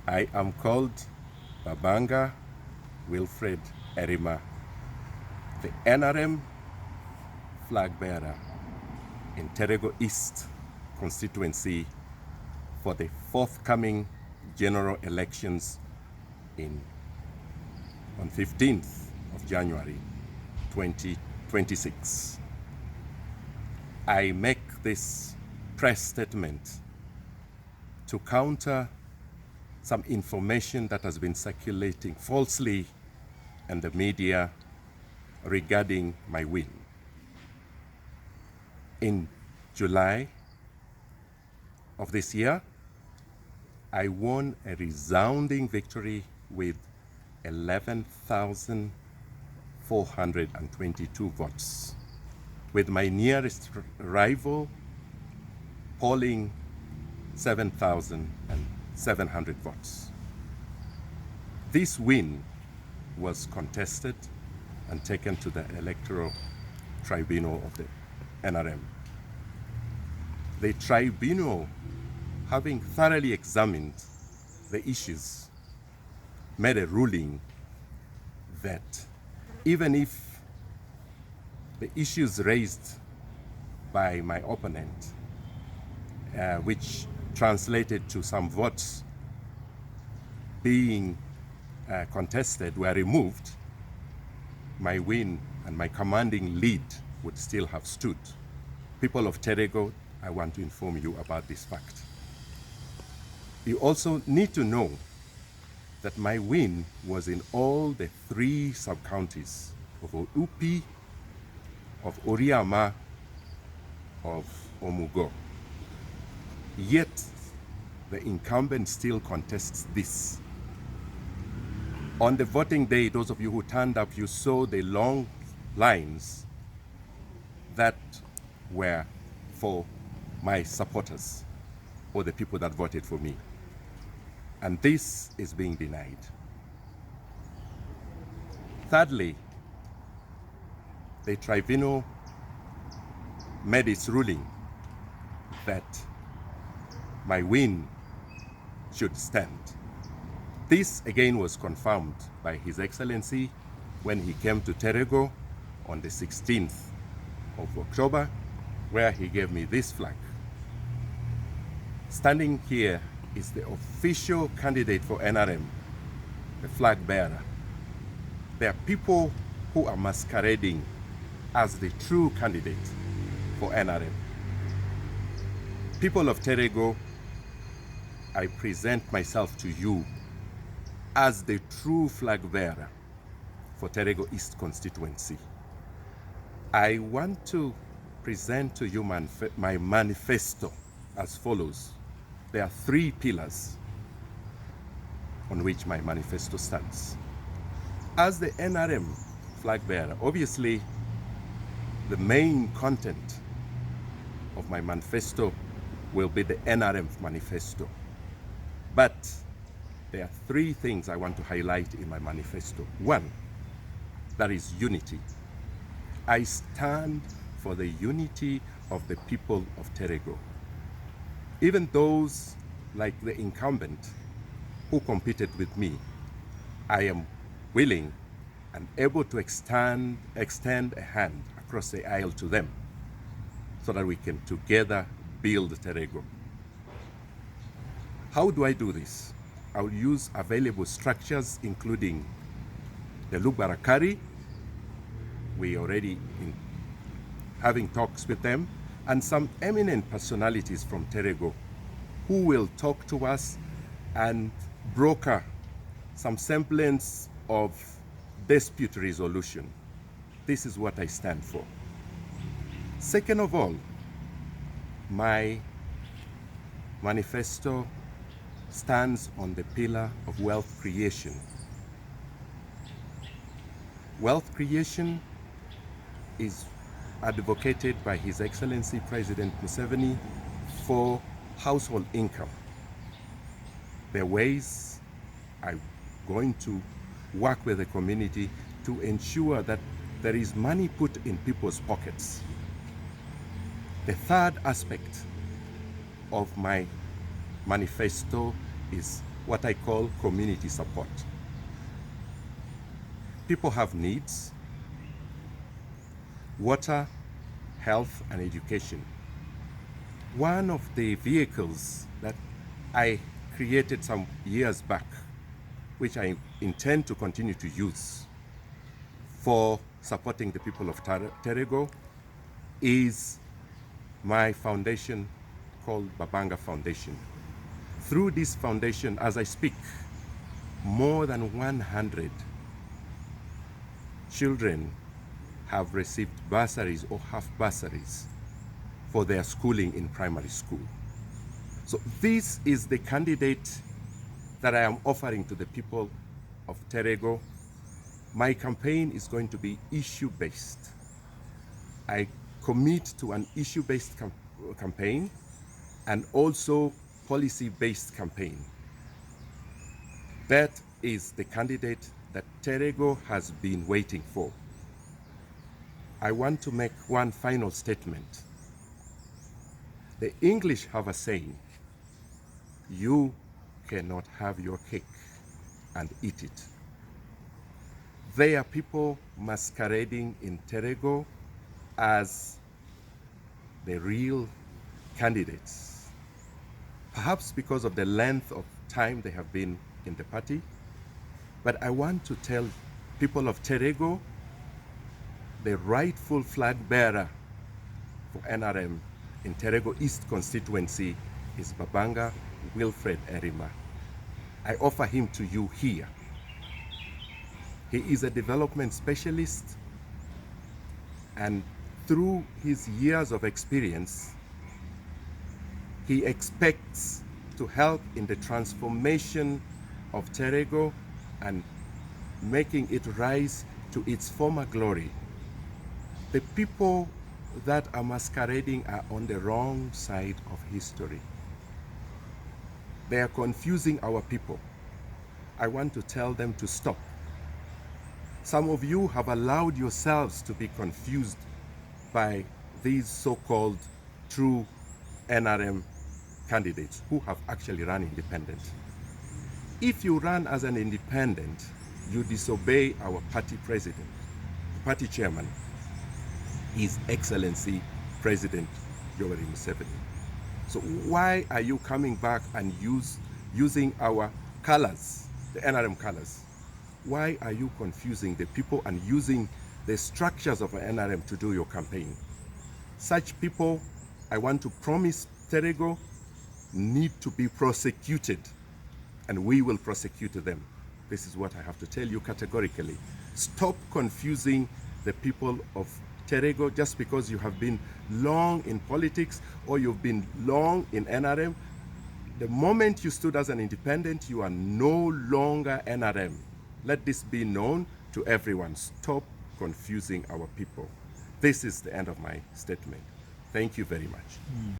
I am called Babanga Wilfred Erima, the NRM flag bearer in Terego East constituency for the forthcoming general elections on 15th of January 2026. I make this press statement to counter some information that has been circulating falsely in the media regarding my win. In July of this year, I won a resounding victory with 11,422 votes, with my nearest rival polling 7,700 votes. This win was contested and taken to the electoral tribunal of the NRM. The tribunal, having thoroughly examined the issues, made a ruling that even if the issues raised by my opponent, which translated to some votes being contested, were removed, my win and my commanding lead would still have stood. People of Terego, I want to inform you about this fact. You also need to know that my win was in all the 3 sub-counties of Upi, of Oriama, of Omugo. Yet, the incumbent still contests this. On the voting day, those of you who turned up, you saw the long lines that were for my supporters, or the people that voted for me. And this is being denied. Thirdly, the tribunal made its ruling that my win should stand. This again was confirmed by His Excellency when he came to Terego on the 16th of October, where he gave me this flag. Standing here is the official candidate for NRM, the flag bearer. There are people who are masquerading as the true candidate for NRM. People of Terego, I present myself to you as the true flag bearer for Terego East constituency. I want to present to you my manifesto as follows. There are 3 pillars on which my manifesto stands. As the NRM flag bearer, obviously the main content of my manifesto will be the NRM manifesto. But there are 3 things I want to highlight in my manifesto. 1, that is unity. I stand for the unity of the people of Terego. Even those like the incumbent who competed with me, I am willing and able to extend a hand across the aisle to them so that we can together build Terego. How do I do this? I will use available structures, including the Lubarakari. We already having talks with them, and some eminent personalities from Terego who will talk to us and broker some semblance of dispute resolution. This is what I stand for. Second of all, my manifesto stands on the pillar of wealth creation. Wealth creation is advocated by His Excellency President Museveni for household income. There are ways I'm going to work with the community to ensure that there is money put in people's pockets. The third aspect of my manifesto is what I call community support. People have needs: water, health, and education. One of the vehicles that I created some years back, which I intend to continue to use for supporting the people of Terego, is my foundation called Babanga Foundation. Through this foundation, as I speak, more than 100 children have received bursaries or half bursaries for their schooling in primary school. So this is the candidate that I am offering to the people of Terego. My campaign is going to be issue-based. I commit to an issue-based campaign and also policy-based campaign. That is the candidate that Terego has been waiting for. I want to make one final statement. The English have a saying: you cannot have your cake and eat it. There are people masquerading in Terego as the real candidates, perhaps because of the length of time they have been in the party. But I want to tell people of Terego, the rightful flag bearer for NRM in Terego East constituency is Babanga Wilfred Erima. I offer him to you here. He is a development specialist, and through his years of experience, he expects to help in the transformation of Terego and making it rise to its former glory. The people that are masquerading are on the wrong side of history. They are confusing our people. I want to tell them to stop. Some of you have allowed yourselves to be confused by these so-called true NRM candidates who have actually run independent. If you run as an independent, you disobey our party president, party chairman, His Excellency President Yoweri Museveni. So why are you coming back and using our colors, the NRM colors? Why are you confusing the people and using the structures of an NRM to do your campaign? Such people, I want to promise Terego, need to be prosecuted, and we will prosecute them. This is what I have to tell you categorically. Stop confusing the people of Terego just because you have been long in politics or you've been long in NRM. The moment you stood as an independent, you are no longer NRM. Let this be known to everyone. Stop confusing our people. This is the end of my statement. Thank you very much.